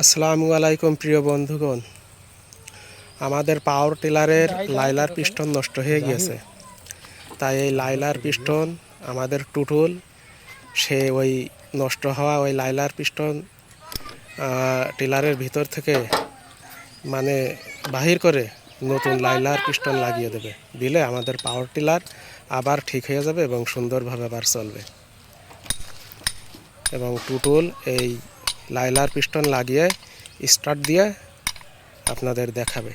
আসসালামু আলাইকুম প্রিয় বন্ধুগণ, আমাদের পাওয়ার টিলারের লাইলার পিস্টন নষ্ট হয়ে গিয়েছে। তাই এই লাইলার পিস্টন আমাদের টুটুল সে ওই নষ্ট হওয়া ওই লাইলার পিস্টন টিলারের ভিতর থেকে মানে বাহির করে নতুন লাইলার পিস্টন লাগিয়ে দেবে। দিলে আমাদের পাওয়ার টিলার আবার ঠিক হয়ে যাবে এবং সুন্দরভাবে আবার চলবে। এবং টুটুল এই লাইলার পিস্টন লাগিয়ে স্টার্ট দিয়ে আপনাদের দেখাবে।